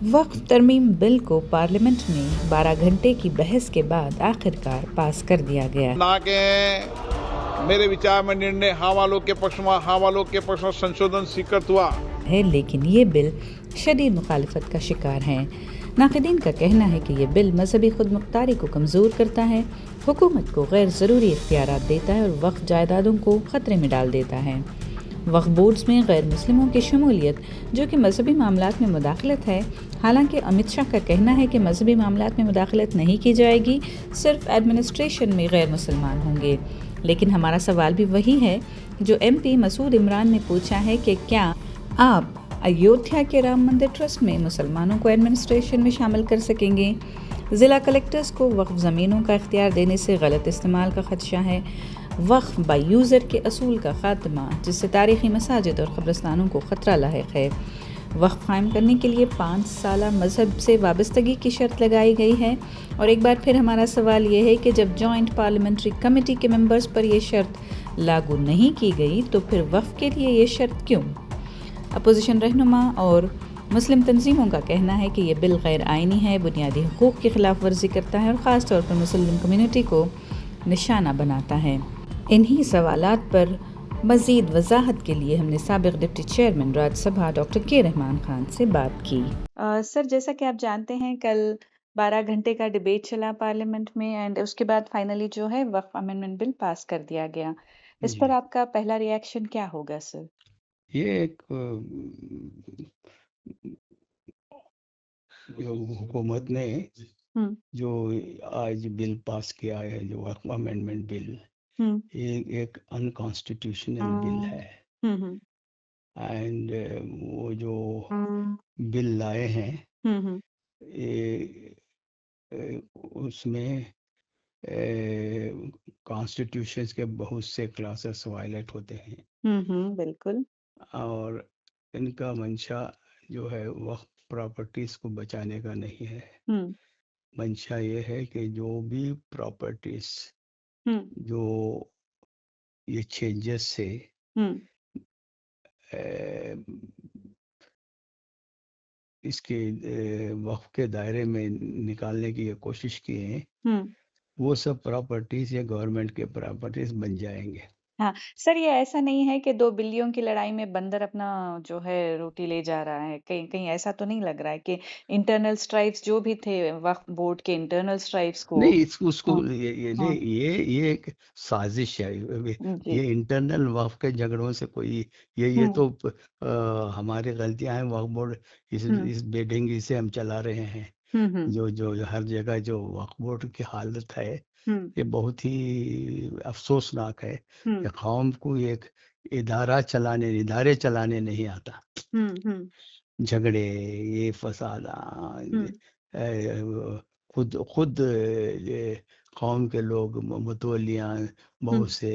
वक्फ तरमीम बिल को पार्लियामेंट में 12 घंटे की बहस के बाद आखिरकार पास कर दिया गया ना के मेरे विचार में निर्णय हाँ वालों के पक्ष में संशोधन स्वीकृत हुआ है, लेकिन ये बिल शदीद मुखालफत का शिकार है। नाक़दीन का कहना है कि ये बिल मजहबी खुद मुख्तारी को कमज़ोर करता है, हुकूमत को गैर ज़रूरी इख्तियारात देता है और वक्फ जायदादों को ख़तरे में डाल देता है। वक्फ बोर्ड्स में गैर मुस्लिमों की शमूलियत, जो कि मजहबी मामलात में मुदाखलत है। हालांकि अमित शाह का कहना है कि मजहबी मामलात में मुदाखलत नहीं की जाएगी, सिर्फ एडमिनिस्ट्रेशन में गैर मुसलमान होंगे। लेकिन हमारा सवाल भी वही है जो MP मसूद इमरान ने पूछा है कि क्या आप अयोध्या के राम मंदिर ट्रस्ट में मुसलमानों को एडमिनिस्ट्रेशन में शामिल कर सकेंगे? ज़िला कलेक्टर्स को वक्फ ज़मीनों का इख्तियार देने से गलत इस्तेमाल का खदशा है। वक्फ बाय यूज़र के असूल का खात्मा, जिससे तारीख़ी मसाजिद और क़ब्रिस्तानों को ख़तरा लाहिक़ है। वक्फ कायम करने के लिए 5 साला मज़हब से वाबस्तगी की शर्त लगाई गई है। और एक बार फिर हमारा सवाल ये है कि जब जॉइंट पार्लियामेंट्री कमेटी के मेंबर्स पर यह शर्त लागू नहीं की गई तो फिर वक्फ के लिए ये शर्त क्यों? अपोजिशन रहनुमा और मुस्लिम तंजीमों का कहना है कि यह बिल गैर आइनी है, बुनियादी हुकूक़ की खिलाफ वर्जी करता है और ख़ास तौर पर मुस्लिम कम्युनिटी को निशाना बनाता है। इन्हीं सवालात पर मज़ीद वजाहत के लिए हमने साबिक़ डिप्टी चेयरमैन राज्यसभा डॉक्टर के रहमान खान से बात की। सर, जैसा कि आप जानते हैं, कल 12 घंटे का डिबेट चला पार्लियामेंट में एंड उसके बाद फाइनली जो है वक्फ अमेंडमेंट बिल पास कर दिया गया। इस पर जी, आपका पहला रिएक्शन क्या होगा सर? ये एक जो हुकूमत ने हुँ, जो आज बिल पास किया है, जो वक्फ अमेंडमेंट बिल, हुँ, ये एक अनकॉन्स्टिट्यूशनल बिल है। हुँ, हुँ, एंड वो जो बिल लाए हैं, हुँ, हुँ, ये उसमें कॉन्स्टिट्यूशंस के बहुत से क्लासेस वायलेट होते हैं बिल्कुल। और इनका मंशा जो है वक्फ प्रॉपर्टीज को बचाने का नहीं है। हुँ, मंशा ये है कि जो भी प्रॉपर्टीज हुँ, जो ये चेंजेस से हुँ, अ, इसके वक्फ के दायरे में निकालने की ये कोशिश की है, हुँ। वो सब प्रॉपर्टीज या गवर्नमेंट के प्रॉपर्टीज बन जाएंगे। हाँ, सर, ये ऐसा नहीं है कि 2 बिल्लियों की लड़ाई में बंदर अपना जो है रोटी ले जा रहा है। कहीं कहीं ऐसा तो नहीं लग रहा है कि इंटरनल स्ट्राइप्स जो भी थे वक्फ बोर्ड के इंटरनल स्ट्राइप्स को। नहीं, इसको उसको हाँ, ये नहीं, हाँ, ये एक साजिश है। जी। ये इंटरनल वक्फ के झगड़ों से कोई ये हुँ, तो हमारी गलतियां हैं। वक्फ बोर्ड हुँ, इस बेढंगी से हम चला रहे हैं। हुँ, हुँ, जो हर जगह जो वक्फ बोर्ड की हालत है, हुँ, ये बहुत ही अफसोसनाक है हुँ, कि कौम को एक इदारे चलाने नहीं आता। हुँ, हुँ, झगड़े, ये फसाद, हुँ, खुद खुद ये कौम के लोग मुतवलियाँ हुँ, बहुत से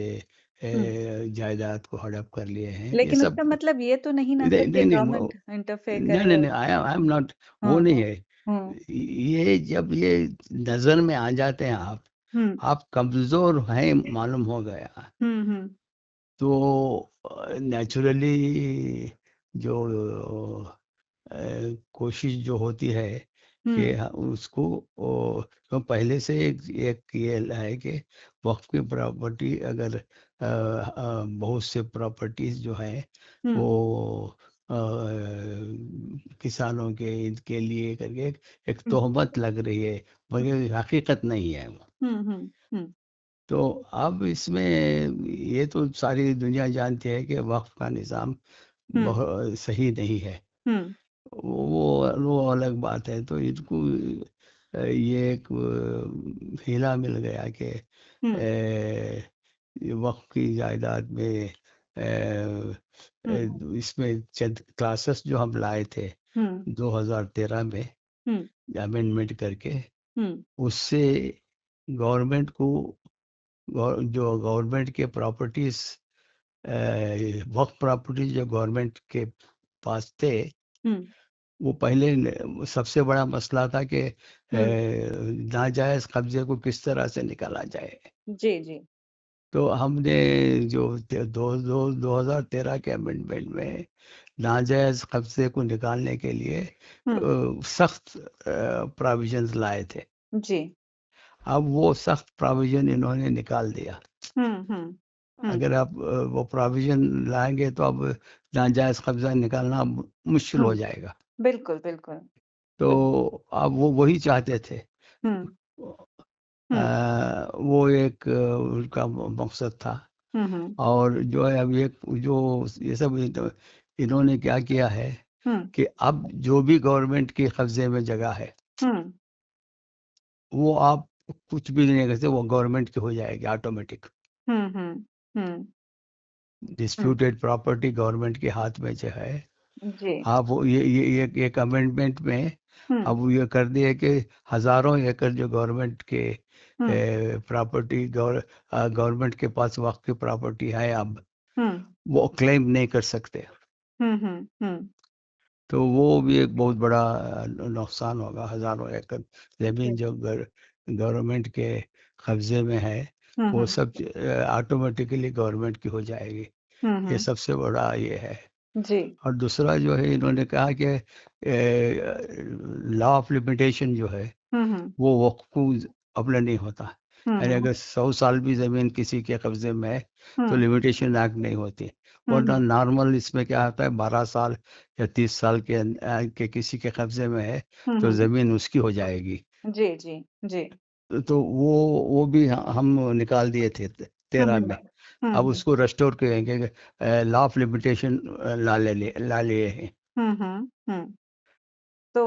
हुँ। जायदाद को हड़प कर लिए हैं। ये लेकिन सब उसका मतलब ये तो नहीं ना नहीं सर कि नहीं नहीं गवर्नमेंट इंटरफेयर नहीं नहीं करे। नहीं, आई एम नॉट, वो हाँ, नहीं हाँ, है। हुँ, ये जब ये नजर में आ जाते हैं, हुँ, आप कमजोर हैं मालूम हो गया, हुँ, हुँ, तो नेचुरली जो कोशिश जो होती है कि हुँ, उसको तो पहले से एक ये है कि वक्फ की प्रॉपर्टी अगर बहुत से प्रॉपर्टीज जो है हुँ, वो अ, किसानों के इनके लिए करके एक हुँ, तोहमत लग रही है, मगर हकीकत नहीं है वो। हुँ, हुँ, हुँ, तो अब इसमें ये तो सारी दुनिया जानती है कि वक्फ का निज़ाम हुँ, बहुत सही नहीं है। हुँ, वो अलग बात है। तो इनको ये एक हीला मिल गया कि हुँ, ये वक्फ की जायदाद में हुँ, इसमें चंद क्लासेस जो हम लाए थे हुँ, 2013 में हुँ, अमेंडमेंट करके, हुँ, उससे गवर्नमेंट को जो गवर्नमेंट के प्रॉपर्टीज, वक्फ प्रॉपर्टीज जो गवर्नमेंट के पास थे, हुँ, वो पहले सबसे बड़ा मसला था कि हुँ, नाजायज कब्जे को किस तरह से निकाला जाए। जी, जी। तो हमने जो 2013 के अमेंडमेंट में नाजायज कब्जे को निकालने के लिए सख्त प्रोविजंस लाए थे। जी। अब वो सख्त प्रोविजन इन्होंने निकाल दिया। हम्म। अगर आप वो प्रोविजन लाएंगे तो अब नाजायज कब्जा निकालना मुश्किल हो जाएगा। बिल्कुल बिल्कुल। तो अब वो वही चाहते थे। हम्म वो एक उनका मकसद था। हम्म और जो है अब जो ये सब इन्होंने क्या किया है हम्म कि अब जो भी गवर्नमेंट के कब्जे में जगह है हम्म वो आप कुछ भी नहीं करते, वो गवर्नमेंट की हो जाएगी ऑटोमेटिक। हम्म। डिस्प्यूटेड प्रॉपर्टी गवर्नमेंट के हाथ में जो है। जी। आप वो ये एक अमेंडमेंट में हम्म अब ये कर दिया कि हजारों एकड़ जो गवर्नमेंट के हम्म प्रॉपर्टी गवर्नमेंट के पास वक्त की प्रॉपर्टी है अब हम्म वो क्लेम नहीं कर सकते। हम्म। तो वो भी एक बहुत बड़ा नुकसान होगा। हजारों एकड़ जमीन जी। जो गवर्नमेंट के कब्जे में है वो सब ऑटोमेटिकली गवर्नमेंट की हो जाएगी। ये हम्म। सबसे बड़ा ये है। जी। और दूसरा जो है इन्होंने कहा कि लॉ ऑफ लिमिटेशन जो है हम्म वो वक्फ को अपना नहीं होता। यानी हम्म अगर 100 साल भी जमीन किसी के कब्जे में है तो हम्म लिमिटेशन एक्ट नहीं होती। वरना हम्म नॉर्मल इसमें क्या होता है 12 साल या 30 साल के किसी के कब्जे में है तो हम्म। जमीन उसकी हो जाएगी। जी जी जी। तो वो भी हम निकाल दिए थे 13 हम्म में। अब हम्म उसको रेस्टोर करेंगे। लॉ ऑफ लिमिटेशन ला लिए हैं। हम्म। तो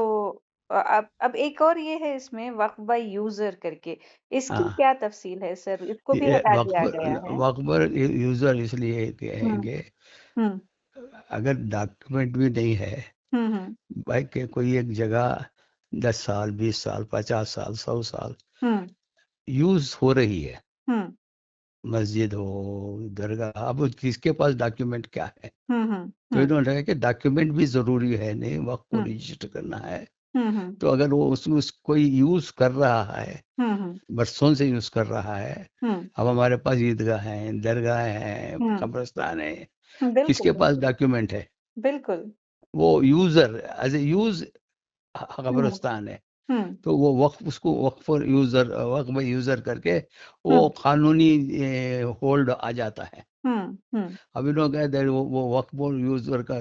अब एक और ये है इसमें वक्फ बाय यूजर करके, इसकी हाँ, क्या तफसील है सर? इसको भी ये हटा वक्फ दिया गया है। वक्फ यूजर इसलिए हम्म कहेंगे हम्म अगर डॉक्यूमेंट भी नहीं है हम्म भाई के कोई एक जगह 10 साल 20 साल 50 साल 100 साल हम्म यूज हो रही है, हम्म मस्जिद हो दरगाह, अब किसके पास डॉक्यूमेंट क्या है। हम्म तो हम्म इन्होंने कहा कि डॉक्यूमेंट भी जरूरी है, नहीं वक्त को हम्म रजिस्टर करना है। हम्म तो अगर वो कोई यूज कर रहा है, हम्म बरसों से यूज कर रहा है। हम्म अब हमारे पास ईदगाह है, दरगाह है, हम्म कब्रिस्तान है, बिल्कुल किसके पास बिल्कुल डॉक्यूमेंट है? बिल्कुल। वो यूजर एज ए यूज हम्म कब्रिस्तान है। हम्म तो वो वक्फ उसको वक्फ में यूजर करके वो हम्म कानूनी होल्ड आ जाता है। हम्म अब इन्होंने कहा था वो वक्फ यूजर का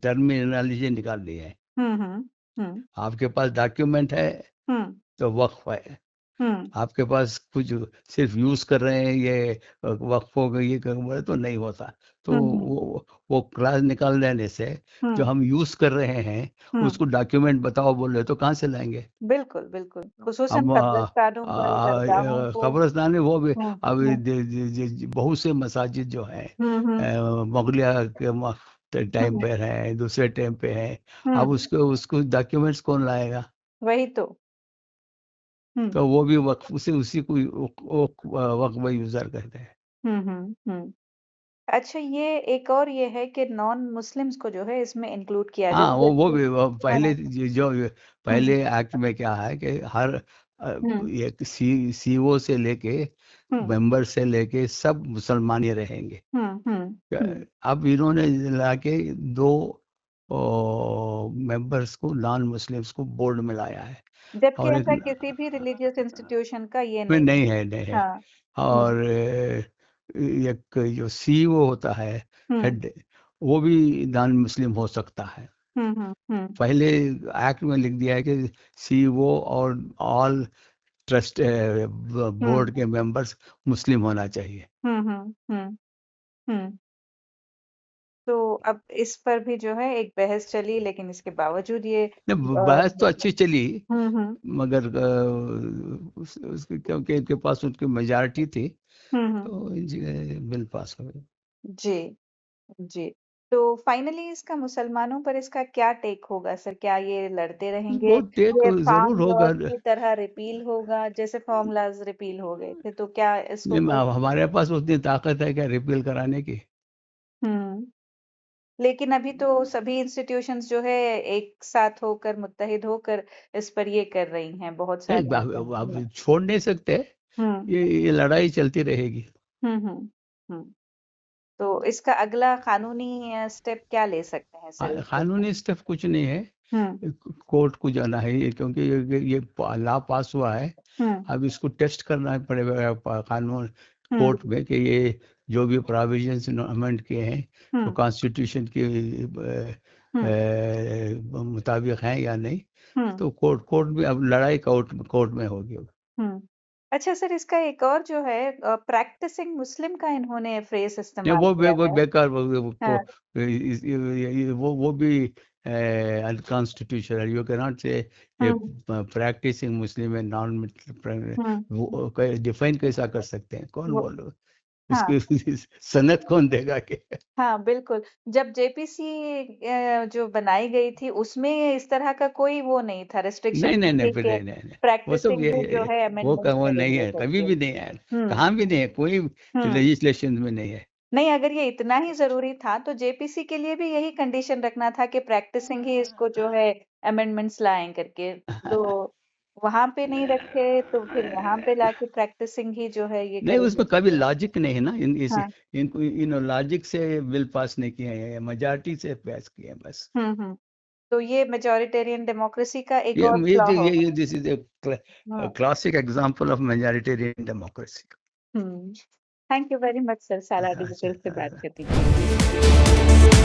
टर्मिनोलॉजी निकाल दी है। हम्म हम्म हम्म आपके पास डॉक्यूमेंट है हम्म तो वक्फ है। हम्म आपके पास कुछ सिर्फ यूज कर रहे हैं ये वक्फों का ये कर तो नहीं होता। तो हम्म वो क्लास निकाल देने से जो हम्म हम यूज कर रहे हैं हम्म उसको डॉक्यूमेंट बताओ बोले तो कहाँ से लाएंगे? बिल्कुल बिल्कुल, खुसूसन हम कब्रिस्तानों पर, दरगाहों को। कब्रिस्तान में वो भी अब हम्म बहुत से मसाजिद जो हैं हम्म मुगलिया के टाइम हम्म पे हैं, दूसरे टाइम पे हैं। अब हम्म उसको उसको डॉक्यूमेंट्स कौन लाएगा? वही तो। हम्म तो वो भी वक्फ उसी को वक्फ यूजर कहते हैं। हम्म। अच्छा, ये एक और ये है कि नॉन मुस्लिम्स को जो है इसमें इंक्लूड किया हाँ, गया, वो जैसे भी वो पहले हाँ। जो हम्म पहले एक्ट में क्या है कि हर हम्म ये सीओ से लेके हम्म मेंबर से लेके सब मुसलमान ही रहेंगे। हम्म। अब इन्होंने लाके दो मेंबर्स को नॉन मुस्लिम्स को बोर्ड में लाया है। जबकि और एक ऐसा किसी भी रिलीजियस इंस्टीट्यूशन का ये में नहीं नहीं है। है, नहीं है। हाँ। हम्म और एक जो सीईओ होता है, हम्म हेड, वो भी नॉन मुस्लिम हो सकता है। हम्म पहले एक्ट में लिख दिया है कि सीईओ और ऑल ट्रस्ट हम्म बोर्ड के मेंबर्स मुस्लिम होना चाहिए। हम्म हम्म हम्म हम्म। तो अब इस पर भी जो है एक बहस चली, लेकिन इसके बावजूद ये बहस तो अच्छी चली हम्म मगर क्योंकि इनके पास उनकी मेजॉरिटी थी हम्म। तो बिल पास हो गया। जी जी। तो फाइनली इसका मुसलमानों पर इसका क्या टेक होगा सर? क्या ये लड़ते रहेंगे? वो टेक ये जरूर फार्म होगा। लॉज की तरह रिपील होगा, जैसे फार्म लॉज रिपील हो गए थे, तो क्या इसको कोई? हमारे पास उतनी ताकत है क्या रिपील कराने की? हम्म। लेकिन अभी तो सभी इंस्टीट्यूशंस जो है एक साथ होकर, मुत्तहिद होकर इस पर ये कर रही हैं, बहुत नहीं, सारी। आप छोड़ नहीं सकते। हम्म ये लड़ाई चलती रहेगी। हम्म हम्म हम्म तो इसका अगला कानूनी स्टेप क्या ले सकते हैं सर? कानूनी स्टेप कुछ नहीं है, हम्म कोर्ट को जाना है ये, क्योंकि ये लॉ पास हुआ है। हम्म अब इसको टेस्ट करना पड़ेगा कानून हम्म कोर्ट में कि ये जो भी प्रोविजंस अमेंड किए हैं वो हम्म कॉन्स्टिट्यूशन के मुताबिक हैं या नहीं। हम्म तो कोर्ट में अब लड़ाई कोर्ट में होगी। हम्म अच्छा सर, इसका एक और जो है प्रैक्टिसिंग मुस्लिम का इन्होंने फ्रेज नहीं, इस्तेमाल वो किया है। बेकार, हाँ वो भी अनकॉन्स्टिट्यूशनल। यू कैन नॉट से प्रैक्टिसिंग मुस्लिम एंड नॉन, हम्म वो डिफाइन कैसा कर सकते हैं, कौन वो बोलो हाँ इसकी सनद कौन देगा के? हाँ बिल्कुल। जब जेपीसी जो बनाई गई थी उसमें इस तरह का कोई वो नहीं था, रिस्ट्रिक्शन नहीं, नहीं फिर कि नहीं, वो सब प्रैक्टिसिंग भी जो है वो अमेंडमेंट्स नहीं करेंगे है, कभी करके। भी नहीं है, हम्म कहाँ भी नहीं है, कोई हम्म लेजिस्लेशन में नहीं है। नहीं, अगर ये इतना ही जरूरी था तो जेपीसी के लिए भी यही कंडीशन रखना था कि प्रैक्टिसिंग ही इसको जो है अमेंडमेंट्स लाएं करके। तो वहां पे नहीं रखे तो फिर यहाँ पे लाके प्रैक्टिसिंग ही जो है ये नहीं, करेंगे उसमें कभी करके। लॉजिक नहीं है ना, हाँ इनको लॉजिक से बिल पास नहीं किए हैं, मेजॉरिटी से पास किए हैं बस। तो ये मेजॉरिटेरियन डेमोक्रेसी का एक ये और ये फ्लॉ होगा। ये दिस इज ए हाँ classic example of majoritarian democracy. Thank you very much sir, सारा डिजिटल से बात करने के लिए।